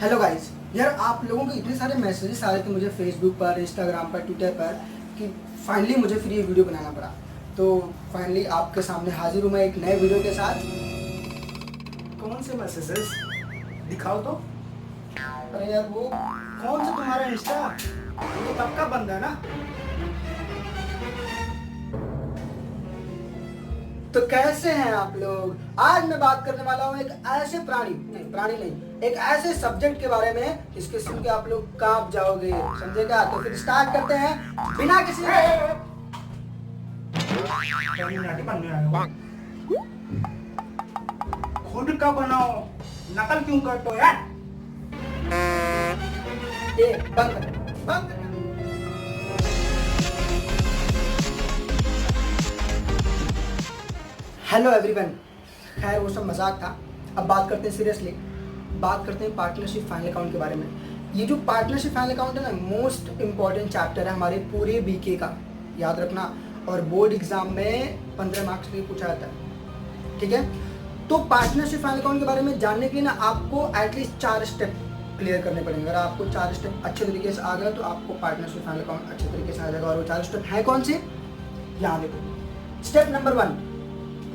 Hello guys, यार आप लोगों के इतने सारे मैसेजेस आ रहे थे मुझे फेसबुक पर, इंस्टाग्राम पर, ट्विटर पर कि फाइनली मुझे फिर ये वीडियो बनाना पड़ा। तो फाइनली आपके सामने हाजिर हूँ मैं एक नए वीडियो के साथ। कौन से मैसेजेस दिखाओ तो। अरे यार वो कौन सा तुम्हारा इंस्टा? वो तो कब का बंद है ना। तो कैसे हैं आप लोग? आज मैं बात करने वाला हूँ एक ऐसे प्राणी नहीं, एक ऐसे सब्जेक्ट के बारे में जिसके सुन के आप लोग कांप जाओगे, समझेगा? तो फिर स्टार्ट करते हैं बिना किसी खुद का बनाओ, नकल क्यों करते हो यार? बंद कर। हेलो एवरीवन, खैर वो सब मजाक था। अब बात करते हैं सीरियसली, बात करते हैं पार्टनरशिप फाइनल अकाउंट के बारे में। ये जो पार्टनरशिप फाइनल अकाउंट है ना, मोस्ट इंपॉर्टेंट चैप्टर है हमारे पूरे बीके का, याद रखना। और बोर्ड एग्जाम में 15 मार्क्स के लिए पूछा जाता है, ठीक है? तो पार्टनरशिप फाइनल अकाउंट के बारे में जानने के लिए ना आपको एटलीस्ट 4 स्टेप क्लियर करने पड़ेंगे। अगर आपको 4 स्टेप अच्छे तरीके से आ गए तो आपको पार्टनरशिप फाइनल अकाउंट अच्छे तरीके से आ जाएगा। और वो 4 स्टेप है कौन से, यहाँ देखो। Step number 1,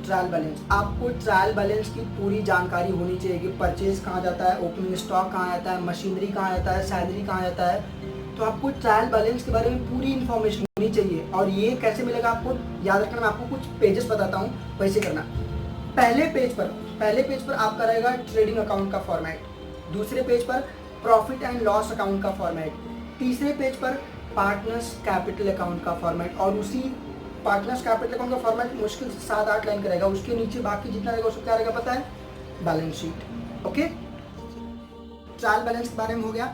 trial balance. आपको ट्रायल बैलेंस की पूरी जानकारी होनी चाहिए कि परचेज कहाँ जाता है, ओपनिंग स्टॉक कहाँ आता है, मशीनरी कहाँ आता है, सैलरी कहाँ आता है। तो आपको ट्रायल बैलेंस के बारे में पूरी इन्फॉर्मेशन होनी चाहिए। और ये कैसे मिलेगा आपको, याद रखना। मैं आपको कुछ पेजेस बताता हूँ, वैसे करना। पहले पेज पर आपका रहेगा ट्रेडिंग अकाउंट का फॉर्मेट, दूसरे पेज पर प्रॉफिट एंड लॉस अकाउंट का फॉर्मेट, तीसरे पेज पर पार्टनर्स कैपिटल अकाउंट का फॉर्मेट। और उसी पार्टनर्स कैपिटल अकाउंट का फॉर्मेट मुश्किल से 7-8 लाइन का रहेगा। उसके नीचे बाकी जितना रहेगा उसको क्या रहेगा पता है, balance sheet. Okay, trial balance के बारे में हो गया।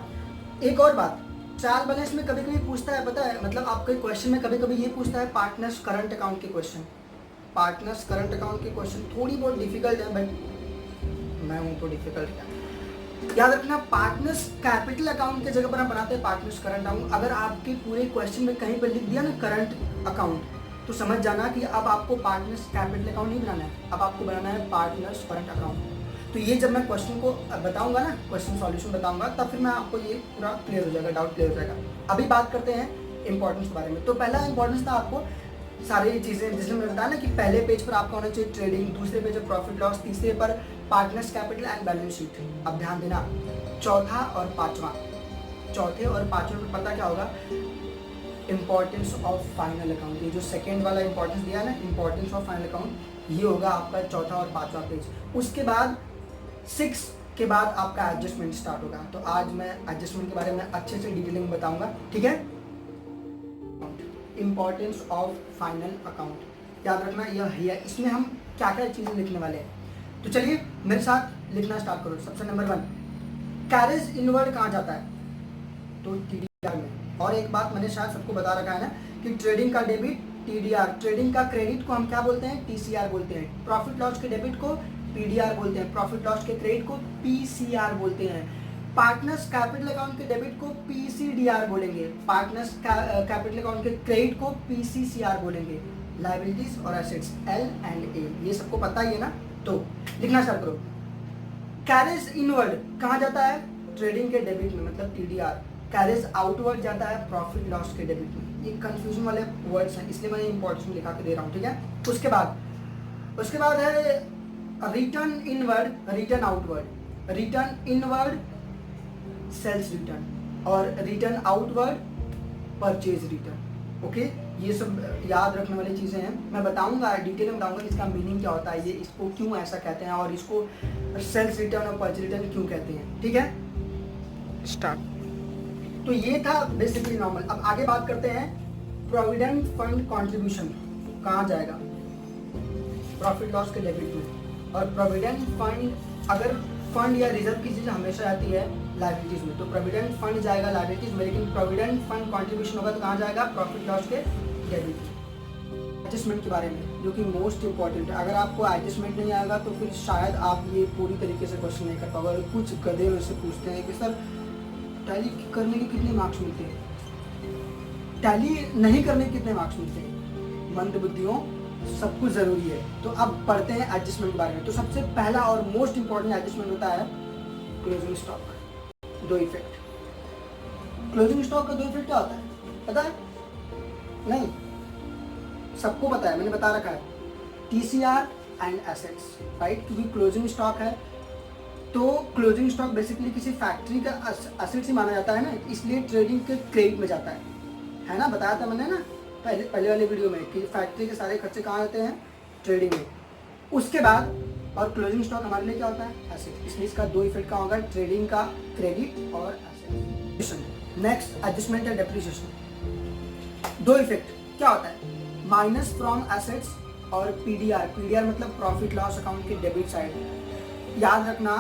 एक और बात, ट्रायल बैलेंस में कभी कभी पूछता है, पता है, मतलब आपके क्वेश्चन में कभी कभी ये पूछता है पार्टनर्स करंट अकाउंट के क्वेश्चन। पार्टनर्स करंट अकाउंट के क्वेश्चन थोड़ी बहुत डिफिकल्ट है, बट मैं हूँ तो डिफिकल्ट क्या। याद रखना, पार्टनर्स कैपिटल अकाउंट के जगह पर हम बनाते हैं पार्टनर्स करंट अकाउंट। अगर आपके पूरे क्वेश्चन में कहीं पर लिख दिया ना करंट अकाउंट, तो समझ जाना कि अब आपको पार्टनर्स कैपिटल अकाउंट नहीं बनाना है, अब आपको बनाना है पार्टनर्स करंट अकाउंट। तो ये जब मैं क्वेश्चन को बताऊंगा ना, क्वेश्चन सॉल्यूशन बताऊंगा, तब फिर मैं आपको ये पूरा क्लियर हो जाएगा, डाउट क्लियर हो जाएगा। अभी बात करते हैं इंपॉर्टेंस के बारे में। तो पहला इंपॉर्टेंस था आपको सारी चीज़ें, जिसमें मैंने बताया ना कि पहले पेज पर आपका होना चाहिए ट्रेडिंग, दूसरे पेज पर प्रॉफिट लॉस, तीसरे पर partners capital and balance sheet. अब ध्यान देना, चौथे और पांचवा पर पता क्या होगा, इंपॉर्टेंस ऑफ फाइनल अकाउंट। ये जो सेकेंड वाला इंपॉर्टेंस दिया है ना, इंपॉर्टेंस ऑफ फाइनल अकाउंट, ये होगा आपका चौथा और पांचवा पेज। उसके बाद 6 के बाद आपका एडजस्टमेंट स्टार्ट होगा। तो आज मैं एडजस्टमेंट के बारे में अच्छे से डिटेलिंग बताऊंगा, ठीक है? इंपॉर्टेंस ऑफ फाइनल अकाउंट याद रखना, यह है। इसमें हम क्या क्या चीज़ें लिखने वाले हैं, तो चलिए मेरे साथ लिखना स्टार्ट करो। सबसे नंबर 1, कैरेज इनवर्ड कहाँ जाता है, तो टीडीआर में। और एक बात मैंने शायद सबको बता रखा है ना कि ट्रेडिंग का डेबिट टीडीआर, ट्रेडिंग का क्रेडिट को हम क्या बोलते हैं, टीसीआर बोलते हैं, प्रॉफिट लॉस के डेबिट को पीडीआर बोलते हैं, प्रॉफिट लॉस के क्रेडिट को पीसीआर बोलते हैं, पार्टनर्स कैपिटल अकाउंट के डेबिट को पीसीडीआर बोलेंगे, पार्टनर्स कैपिटल अकाउंट के क्रेडिट को पीसीसीआर बोलेंगे, लायबिलिटीज और एसेट्स एल एंड ए। ये सबको पता ही है ना, तो लिखना स्टार्ट करो। कैरेज इनवर्ड कहाँ जाता है, ट्रेडिंग के डेबिट में, मतलब टीडीआर। कैरेज आउटवर्ड जाता है प्रॉफिट लॉस के डेबिट में। ये कंफ्यूजन वाले वर्ड्स हैं, इसलिए मैंने इंपॉर्टेंस में लिखा के दे रहा हूँ, ठीक है? उसके बाद है return inward, return outward. Return inward sales return और return outward purchase return. Okay, ये सब याद रखने वाली चीज़ें हैं। मैं बताऊंगा, डिटेल में बताऊंगा इसका मीनिंग क्या होता है, ये इसको क्यों ऐसा कहते हैं और इसको सेल्स रिटर्न और परचेज रिटर्न क्यों कहते हैं, ठीक है? स्टार्ट। तो ये था बेसिकली नॉर्मल। अब आगे बात करते हैं, प्रोविडेंट फंड कंट्रीब्यूशन कहाँ जाएगा, प्रॉफिट लॉस के डेबिट में। और प्रोविडेंट फंड, अगर फंड या रिजर्व की चीज़ हमेशा आती है लायबिलिटीज में, तो प्रोविडेंट फंड जाएगा लायबिलिटीज में, लेकिन प्रोविडेंट फंड कंट्रीब्यूशन होगा तो कहाँ जाएगा, प्रॉफिट लॉस के डेबिट में। एडजस्टमेंट के बारे में, जो कि मोस्ट इंपॉर्टेंट है। अगर आपको एडजस्टमेंट नहीं आएगा तो फिर शायद आप ये पूरी तरीके से क्वेश्चन नहीं कर पाओगे। कुछ गधे वैसे पूछते हैं कि सर टैली करने के कितने मार्क्स मिलते हैं, टैली नहीं करने के कितने मार्क्स मिलते हैं। मंद बुद्धियों, सब कुछ जरूरी है। तो अब पढ़ते हैं एडजस्टमेंट के बारे में। तो सबसे पहला और मोस्ट इंपॉर्टेंट एडजस्टमेंट होता है क्लोजिंग स्टॉक। दो इफेक्ट। क्लोजिंग स्टॉक का दो इफेक्ट क्या होता है पता है? नहीं, सबको पता है, मैंने बता रखा है, टीसीआर एंड एसेट्स, राइट। क्योंकि क्लोजिंग स्टॉक है तो क्लोजिंग स्टॉक बेसिकली किसी फैक्ट्री का एसेट्स ही माना जाता है ना, इसलिए ट्रेडिंग के क्रेडिट में जाता है ना। बताया था मैंने ना पहले वाले वीडियो में कि फैक्ट्री के सारे खर्चे कहाँ आते हैं? ट्रेडिंग में। उसके बाद और क्लोजिंग स्टॉक हमारे लिए क्या होता है? एसेट। इसलिए इसका दो इफेक्ट का होगा, ट्रेडिंग का क्रेडिट और asset. Next adjustment and depreciation. दो इफेक्ट क्या होता है? माइनस फ्रॉम एसेट्स और पीडीआर। पीडीआर मतलब प्रॉफिट लॉस अकाउंट के डेबिट साइड। याद रखना,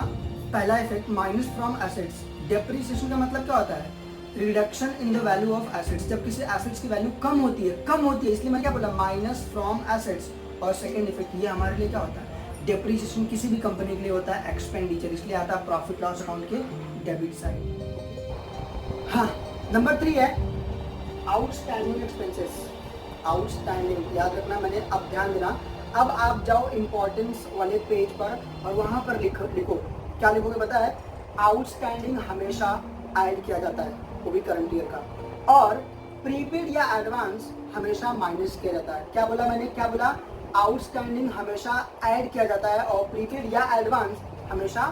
पहला effect minus from assets. Depreciation का मतलब क्या होता है? Reduction in the value of assets. जब किसी एसेट्स की वैल्यू कम होती है, इसलिए मैंने क्या बोला? Minus from assets. और सेकेंड इफेक्ट ये हमारे लिए क्या होता है? डेप्रिसिएशन किसी भी कंपनी के लिए होता है एक्सपेंडिचर, इसलिए आता है प्रॉफिट लॉस अकाउंट के डेबिट साइड। हाँ, नंबर 3 है आउटस्टैंडिंग एक्सपेंसेस। आउटस्टैंडिंग याद रखना, मैंने अब ध्यान देना, अब आप जाओ इंपॉर्टेंस वाले पेज पर और वहां पर लिखो क्या लिखोगे पता है? आउटस्टैंडिंग हमेशा ऐड किया जाता है, वो भी करंट ईयर का। और प्रीपेड या एडवांस हमेशा माइनस किया जाता है। क्या बोला मैंने? क्या बोला? आउटस्टैंडिंग हमेशा ऐड किया जाता है और प्रीपेड या एडवांस हमेशा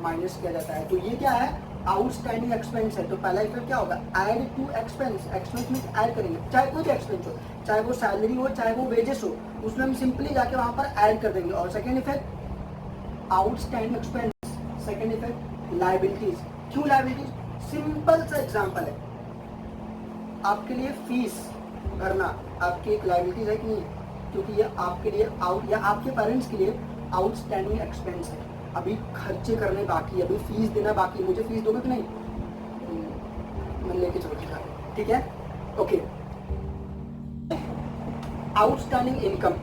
माइनस किया जाता है। तो ये क्या है? आउटस्टैंडिंग एक्सपेंस है। तो पहला इफेक्ट क्या होगा? Add to expense. एक्सपेंस में ऐड करेंगे, चाहे कोई भी एक्सपेंस हो, चाहे वो सैलरी हो, चाहे वो वेजेस हो, उसमें हम सिंपली जाके वहां पर ऐड कर देंगे। और second effect outstanding expense. Second effect liabilities. क्यों लायबिलिटीज? सिंपल सा एग्जांपल है, आपके लिए फीस भरना आपकी एक लायबिलिटीज है कि नहीं? क्योंकि ये आपके लिए आउट या आपके पेरेंट्स के लिए आउटस्टैंडिंग एक्सपेंस है। अभी खर्चे करने बाकी है, अभी फीस देना बाकी है। मुझे फीस दोगे कि नहीं? मैं लेके चलूँगा, ठीक है? ओके। आउटस्टैंडिंग इनकम,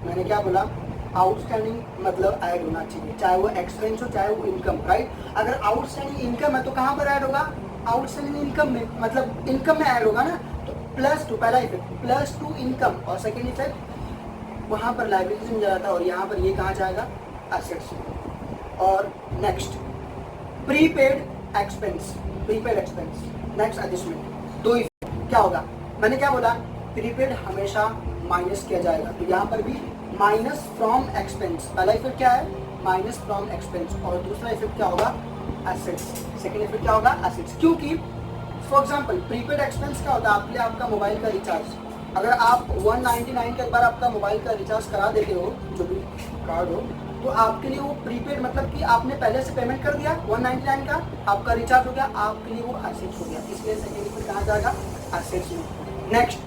मैंने क्या बोला? आउटस्टैंडिंग मतलब ऐड होना चाहिए, चाहे वो एक्सपेंस हो चाहे वो इनकम, राइट। अगर आउटस्टैंडिंग इनकम है तो कहाँ पर ऐड होगा? आउटस्टैंडिंग इनकम में, मतलब इनकम में ऐड होगा ना। तो +2 पहला इफेक्ट, +2 इनकम। और सेकेंड इफेक्ट वहाँ पर लायबिलिटीज में जाता है और यहाँ पर ये कहाँ जाएगा? एसेट्स। और next prepaid expense. Prepaid expense next adjustment. दो इफेक्ट क्या होगा? मैंने क्या बोला? प्रीपेड हमेशा माइनस किया जाएगा, तो यहाँ पर भी माइनस फ्रॉम एक्सपेंस। पहला इफेक्ट क्या है? Minus from expense. और दूसरा इफेक्ट क्या होगा? एसेट्स। सेकेंड इफेक्ट क्या होगा? एसेट्स। क्योंकि फॉर एग्जाम्पल प्रीपेड एक्सपेंस क्या होता है? आपके लिए आपका मोबाइल का रिचार्ज, अगर आप 199 के एक बार आपका मोबाइल का रिचार्ज करा देते हो, जो भी कार्ड हो, तो आपके लिए वो प्रीपेड मतलब कि आपने पहले से पेमेंट कर दिया 199 का, आपका रिचार्ज हो गया, आपके लिए वो एसेट्स हो गया। इसलिए सेकेंड इफेक्ट कहाँ जाएगा? एसेट्स में। Next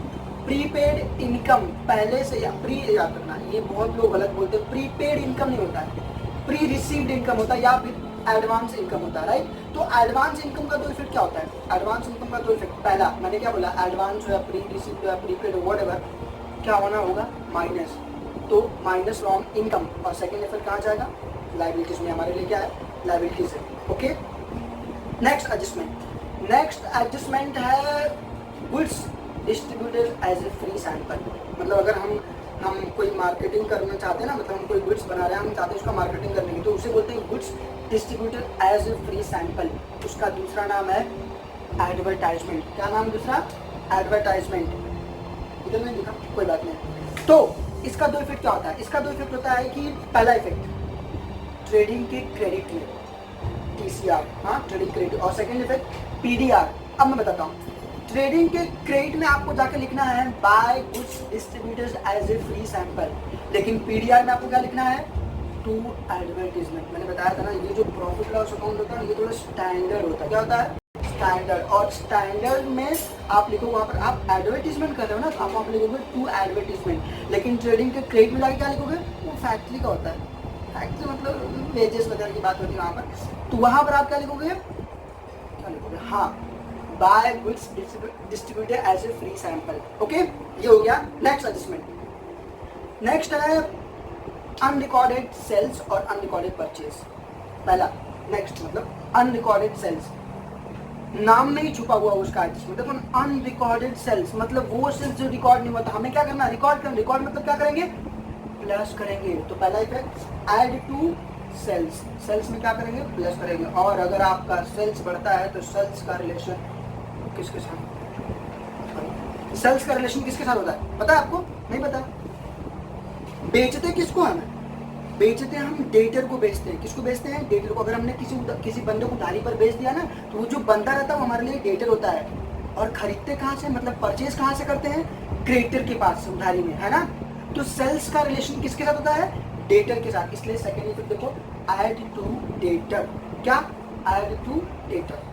prepaid income. पहले से या प्री याद रखना, ये बहुत लोग गलत बोलते हैं, प्रीपेड इनकम नहीं होता है, प्री रिसीव्ड इनकम होता है या फिर एडवांस इनकम होता है, राइट। तो एडवांस इनकम का दो इफेक्ट क्या होता है? एडवांस इनकम का दो इफेक्ट, पहला मैंने क्या बोला? एडवांस हो या प्री रिसीव्ड हो या प्रीपेड हो, व्हाटएवर, क्या होना होगा? माइनस। तो माइनस फ्रॉम इनकम। और सेकेंड इफेक्ट कहाँ जाएगा? लायबिलिटीज में। हमारे लिए क्या है? लायबिलिटीज है। Okay. Next adjustment. Next adjustment है goods distributed as a free sample. मतलब अगर हम कोई मार्केटिंग करना चाहते हैं ना, मतलब हम कोई गुड्स बना रहे हैं, हम चाहते हैं उसका मार्केटिंग करने की, तो उसे बोलते हैं goods distributed as a free sample. उसका दूसरा नाम है एडवर्टाइजमेंट। क्या नाम दूसरा? एडवर्टाइजमेंट। इधर नहीं लिखा, कोई बात नहीं। तो इसका दो इफेक्ट क्या होता है? इसका दो इफेक्ट होता है कि पहला इफेक्ट ट्रेडिंग के क्रेडिट में, टीसीआर, हाँ ट्रेडिंग क्रेडिट। और सेकंड इफेक्ट पीडीआर। अब मैं बताता हूँ, ट्रेडिंग के क्रेडिट में आपको जाके लिखना है by goods distributors as a free sample, लेकिन पीडीआर में आपको क्या लिखना है? To advertisement. मैंने बताया था ना, ये जो प्रॉफिट लॉस अकाउंट होता है ये थोड़ा स्टैंडर्ड होता है। क्या होता है? स्टैंडर्ड। और स्टैंडर्ड में आप लिखो, वहाँ पर आप एडवर्टीजमेंट कर रहे हो ना, तो आप वहाँ पर लिखोगे टू एडवर्टीजमेंट। लेकिन ट्रेडिंग के क्रेडिट में जाके क्या लिखोगे? वो फैक्ट्री का होता है। फैक्ट्री मतलब वेजेस वगैरह की बात होती है वहाँ पर, तो वहाँ पर आप क्या लिखोगे? क्या लिखोगे? हाँ, by goods distributed as a free sample. Okay, ये हो गया नेक्स्ट एडजस्टमेंट। नेक्स्ट है अनरिकॉर्डेड सेल्स और अनरिकॉर्डेड परचेज। पहला नेक्स्ट मतलब अनरिकॉर्डेड सेल्स, नाम में ही छुपा हुआ उसका एडजस्टमेंट। देखो अनरिकॉर्डेड सेल्स मतलब वो सेल्स जो रिकॉर्ड नहीं होता, हमें क्या करना? रिकॉर्ड करना। रिकॉर्ड मतलब क्या करेंगे? प्लस करेंगे। तो पहला effect add to sales, sales में क्या करेंगे, प्लस करेंगे। और अगर आपका सेल्स बढ़ता है तो सेल्स का रिलेशन किसके साथ, सेल्स का रिलेशन किसके साथ होता है पता है आपको, नहीं पता? बेचते किसको हम, बेचते हम डेटर को बेचते हैं। किसको बेचते हैं, डेटर को। अगर हमने किसी बंदे को उधारी पर बेच दिया ना, तो वो जो बंदा रहता है वो हमारे लिए डेटर होता है। और खरीदते कहाँ से, मतलब परचेज कहाँ से करते हैं, क्रेडिटर के पास से उधारी में, है ना। तो सेल्स का रिलेशन किसके साथ होता है, डेटर के साथ। इसलिए सेकेंड इफेक्ट देखो, ऐड टू डेटर, क्या, ऐड टू डेटर।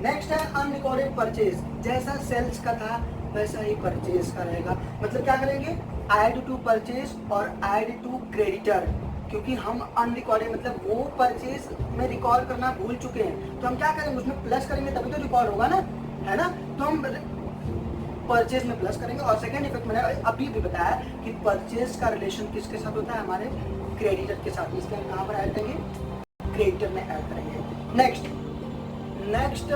नेक्स्ट है अनरिकॉर्डेड परचेज। जैसा सेल्स का था वैसा ही परचेज का रहेगा। मतलब क्या करेंगे, ऐड टू परचेज और ऐड टू क्रेडिटर। क्योंकि हम अनरिकॉर्डेड मतलब वो परचेज में रिकॉर्ड करना भूल चुके हैं, तो हम क्या करेंगे, उसमें प्लस करेंगे तभी तो रिकॉर्ड होगा ना, है ना। तो हम परचेज में प्लस करेंगे। और सेकेंड इफेक्ट मैंने अभी भी बताया कि परचेज का रिलेशन किसके साथ होता है, हमारे क्रेडिटर के साथ। इसलिए हम कहाँ पर ऐड करेंगे, क्रेडिटर में ऐड करेंगे। Next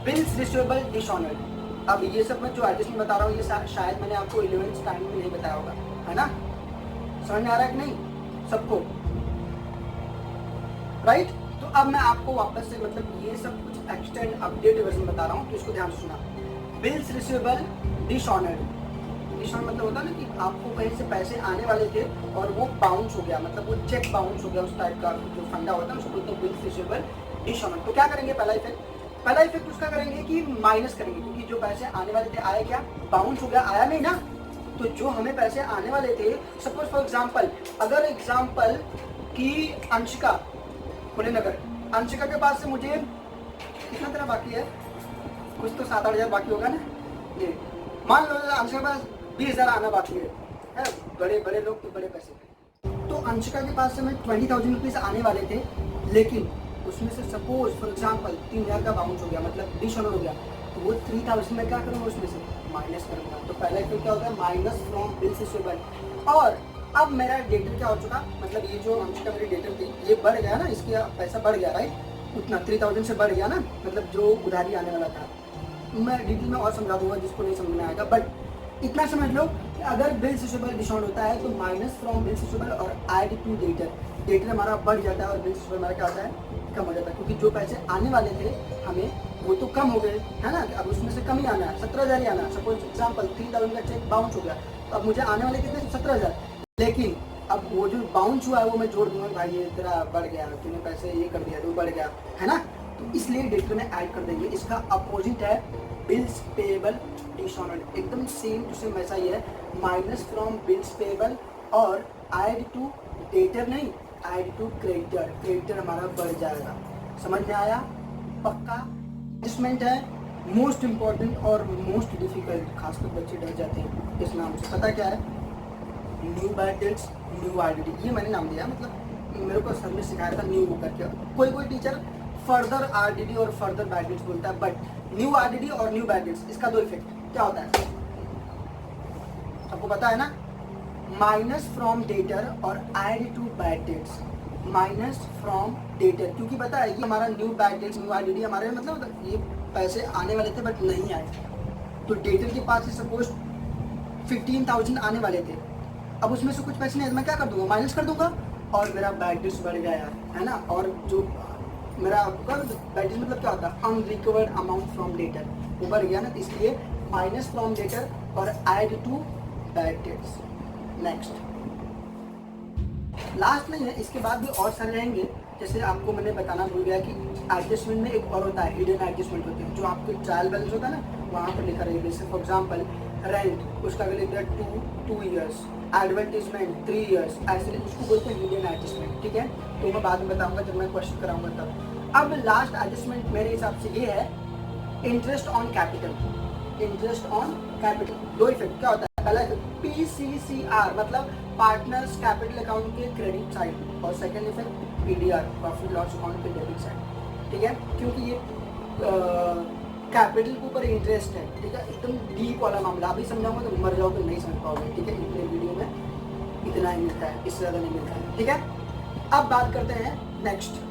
bills receivable dishonoured. अब ये सब मैं जो एडजस्टमेंट बता रहा हूँ ये शायद मैंने आपको 11th स्टैंडर्ड में नहीं बताया होगा, है ना। समझ में आ रहा है कि नहीं सबको, राइट। तो अब मैं आपको वापस से मतलब ये सब कुछ एक्सटेंड अपडेट वर्जन बता रहा हूँ, तो इसको ध्यान से सुना। बिल्स रिसीवेबल डिसऑनर्ड, डिसऑनर्ड मतलब होता है ना कि आपको कहीं से पैसे आने वाले थे और वो बाउंस हो गया, मतलब वो चेक बाउंस हो गया, उस टाइप का जो फंडा होता है उसको बोलते हैं बिल्स रिसीवेबल डिसऑनर्ड। तो क्या करेंगे, पहला इफेक्ट उसका करेंगे कि माइनस करेंगे, क्योंकि जो पैसे आने वाले थे आए क्या, बाउंस हो गया, आया नहीं ना। तो जो हमें पैसे आने वाले थे, सपोज फॉर एग्जांपल, अगर एग्जांपल कि अंशिका नगर, अंशिका के पास से मुझे कितना तरह बाकी है, कुछ तो 7-8 हज़ार बाकी होगा ना। ये मान लो अंशिका के पास 20,000 आना बाकी है, बड़े बड़े लोग तो बड़े पैसे। तो अंशिका के पास से मैं 20,000 रुपीज़ आने वाले थे, लेकिन उसमें से सपोज फॉर एग्जांपल 3,000 का बाउंस हो गया, मतलब डिसऑनर हो गया। तो वो 3,000 में क्या करूँगा, उसमें से माइनस करूँगा। तो पहला इफेक्ट क्या होता है, माइनस फ्रॉम बिल्स रिसीवेबल। और अब मेरा डेटर क्या हो चुका, मतलब ये जो अंशिका मेरी डेटर थी ये बढ़ गया ना, इसके पैसा बढ़ गया, राइट। उतना 3,000 से बढ़ गया ना, मतलब जो उधारी आने वाला था। मैं डिटेल में और समझा दूंगा जिसको नहीं समझ में आएगा, बट इतना समझ लो कि अगर बिल्स रिसीवेबल डिसऑनर होता है तो माइनस फ्रॉम बिल्स रिसीवेबल और ऐड टू डेटर, डेटर हमारा बढ़ जाता है और बिल्स रिसीवेबल हमारा क्या होता है, कम हो जाता है। क्योंकि जो पैसे आने वाले थे हमें वो तो कम हो गए, है ना। अब उसमें से कम ही आना है, 17,000 ही आना है। सपोज एग्जांपल 3,000 का चेक बाउंस हो गया, तो अब मुझे आने वाले कितने, 17,000। लेकिन अब वो जो बाउंस हुआ है वो मैं जोड़ दूंगा, भाई ये तेरा बढ़ गया, तूने पैसे ये कर दिया तो बढ़ गया, है ना। तो इसलिए डेटर में ऐड कर देंगे। इसका अपोजिट है बिल्स पेएबल डिसऑनर्ड, एकदम सेम टू सेम वैसा ही है, माइनस फ्रॉम बिल्स पेएबल और ऐड टू डेटर नहीं, ऐड टू क्रेडिटर, क्रेडिटर हमारा बढ़ जाएगा। समझ में आया, पक्का। एडजस्टमेंट है मोस्ट इम्पॉर्टेंट और मोस्ट डिफिकल्ट, खासकर बच्चे डर जाते हैं इस नाम से। पता क्या है, new bad debts new IDD, ये मैंने नाम दिया, मतलब मेरे को सर ने सिखाया था न्यू करके। कोई टीचर फर्दर आरडीडी और फर्दर बैड डेट्स बोलता है, बट न्यू आरडीडी और न्यू बैड डेट्स, इसका दो इफेक्ट क्या होता है सबको पता है ना, माइनस फ्रॉम डेटर और add to bad debts. Minus from debtor, क्योंकि पता है ये हमारा new bad debts new IDD हमारे मतलब ये पैसे आने वाले थे बट नहीं आए। तो डेटर के पास सपोज 15,000 आने वाले थे, अब उसमें से कुछ पैसे नहीं, मैं क्या कर दूंगा, माइनस कर दूंगा और मेरा बैड डेट्स बढ़ गया यार, है ना। और जो मेरा बैड डेट्स मतलब क्या होता है, अनरिकवर्ड अमाउंट फ्रॉम डेटर, वो बढ़ गया ना। तो इसलिए माइनस फ्रॉम डेटर और add to bad debts. Next last नहीं है, इसके बाद भी और सारे रहेंगे। जैसे आपको मैंने बताना भूल गया कि एडजस्टमेंट में एक और होता है, हिडन एडजस्टमेंट होते हैं, जो आपके ट्रायल बैलेंस होता है ना वहाँ पर लिखा रहेगा। जैसे फॉर एग्जांपल रेंट, उसका अगर लिख दिया 2 ईयर्स, एडवर्टीजमेंट 3 ईयर्स, ऐसे उसको बोलते हैं हिडन एडजस्टमेंट, ठीक है। तो मैं बाद में बताऊंगा जब मैं क्वेश्चन कराऊंगा तब। अब लास्ट एडजस्टमेंट मेरे हिसाब से ये है interest on capital. Interest on capital दो इफेक्ट क्या होता है, पहला इफेक्ट PCCR मतलब पार्टनर्स कैपिटल अकाउंट के क्रेडिट साइड, और second effect PDR profit loss account के डेबिट साइड, ठीक है। क्योंकि ये कैपिटल के ऊपर इंटरेस्ट है, ठीक है, एकदम डीप वाला मामला। अभी समझाऊंगा तो मर जाओगे, नहीं समझ पाओगे, ठीक है। इतने वीडियो में इतना ही मिलता है, इससे ज़्यादा नहीं मिलता है, ठीक है। अब बात करते हैं नेक्स्ट